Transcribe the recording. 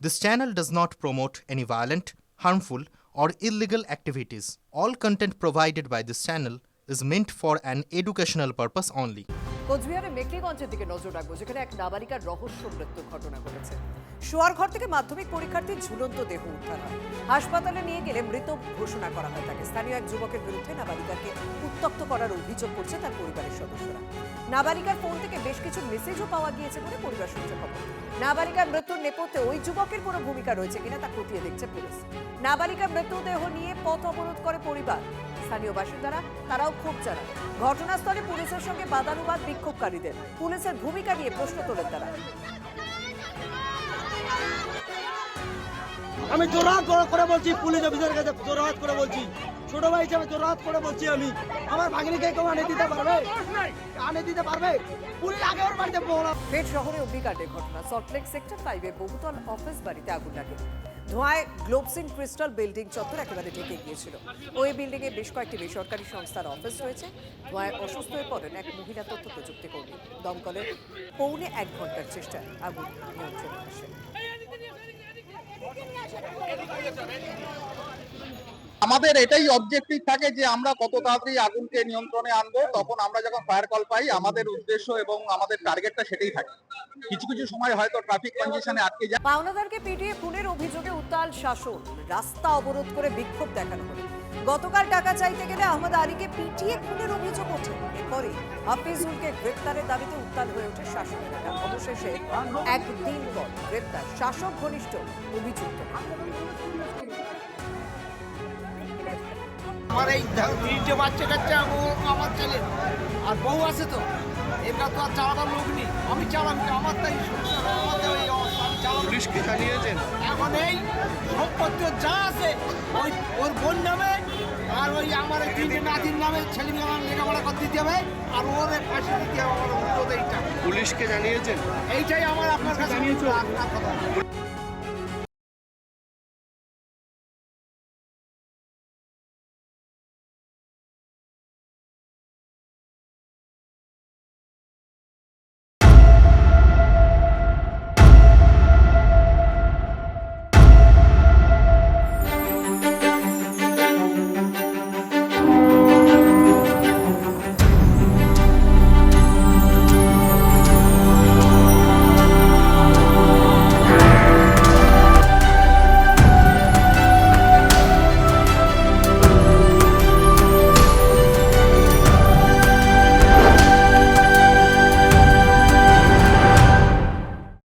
This channel does not promote any violent, harmful, or illegal activities. All content provided by this channel is meant for an educational purpose only. কোচবিহারে মেকলিগঞ্জের দিকে নজর রাখবো, যেখানে এক নাবালিকার রহস্য মৃত্যুর ঘটনা ঘটেছে। শোয়ার ঘর থেকে মাধ্যমিক পরীক্ষার্থীর ঝুলন্ত দেহ উদ্ধার হয়। হাসপাতালে নিয়ে গেলে মৃত ঘোষণা করা হয় তাকে। স্থানীয় এক যুবকের বিরুদ্ধে নাবালিকাকে উত্ত্যক্ত করার অভিযোগ করছে তার পরিবারের সদস্যরা। নাবালিকার ফোন থেকে বেশ কিছু মেসেজও পাওয়া গিয়েছে বলে পরিবার সূত্রে খবর। নাবালিকার মৃত্যুর নেপথ্যে ওই যুবকের কোনো ভূমিকা রয়েছে কিনা তা খতিয়ে দেখছে পুলিশ। নাবালিকার মৃতদেহ নিয়ে পথ অবরোধ করে পরিবার। স্থানীয় বাসিন্দারা তারাও ক্ষোভ জানান। ঘটনাস্থলে পুলিশের সঙ্গে বাদানুবাদ বিক্ষোভকারীদের। পুলিশের ভূমিকা নিয়ে প্রশ্ন তোলেন তারা। আমি জোরহাত করে বলছি, পুলিশ অফিসারের কাছে জোরহাত করে বলছি, ছোট ভাই হিসেবে জোরহাত করে বলছি, আমি আমার ভাগ্নিকে কেউ আনে দিতে পারবে? পুলিশ আগে ওর বাড়িতে পৌঁলা। ফের শহরে অগ্নিকাণ্ডের ঘটনা। সল্টলেক সেক্টর 5-এ বহুতল অফিস বাড়িতে আগুন লাগে। ধোঁয়ায় গ্লোবসিন ক্রিস্টাল বিল্ডিং চত্বর একেবারে ঢেকে গিয়েছিল। ওই বিল্ডিংয়ে বেশ কয়েকটি বেসরকারি সংস্থার অফিস রয়েছে। ধোঁয়ায় অসুস্থ হয়ে পড়েন এক মহিলা তথ্য প্রযুক্তি কর্মী। দমকলের পৌনে 1 ঘন্টার চেষ্টায় আগুন নিয়ন্ত্রণে আসে। আমাদের এটাই অবজেক্টিভ থাকে যে আমরা কত তাড়াতাড়ি আগুনকে নিয়ন্ত্রণে আনবো। তখন আমরা যখন ফায়ার কল পাই, আমাদের উদ্দেশ্য এবং আমাদের টার্গেটটা সেটাই থাকে। কিছু কিছু সময় হয়তো ট্রাফিক কনজেশনে আটকে যায়। পাওনাদারকে পিটিয়ে খুনের অভিযোগে উত্তাল শাসন। রাস্তা অবরোধ করে বিক্ষোভ দেখানো হলো। গতকাল টাকা চাইতে গেলে আহমদ আলীকে পিটিয়ে খুনের অভিযোগ ওঠে। এরপরে হাফিজুলকে গ্রেপ্তারের দাবিতে উত্তাল হয়ে ওঠে শাসক এলাকা। অবশেষে একদিন পর গ্রেপ্তার শাসক ঘনিষ্ঠ অভিযুক্ত। আমার এই তিনটে বাচ্চা কাচ্চা আমার ছেলে আর বউ আছে, তো এটা তো আর চালাবার লোক নেই। আমি চালাবো, আমার তাই পুলিশকে জানিয়েছেন। এখন এই সম্পত্তি যা আছে ওই ওর বোন নামে আর ওই আমার এই তিনটে নাতির নামে ছেলেমেয়ে আমার লেখাপড়া করতে দিতে হবে আর ওর ফাঁসি দিতে হবে। আমার অনুরোধ এইটা। পুলিশকে জানিয়েছেন? এইটাই আমার আপনার কাছে জানিয়েছি।